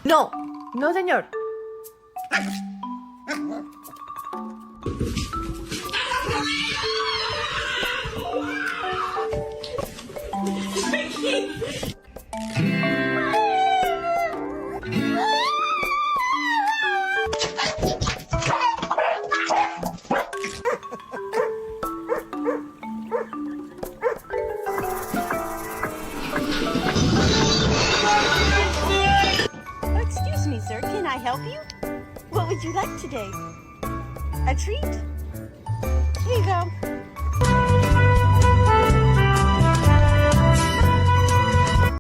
No, no, señor. Excuse me, sir. Can I help you? What would you like today? A treat? Here you go.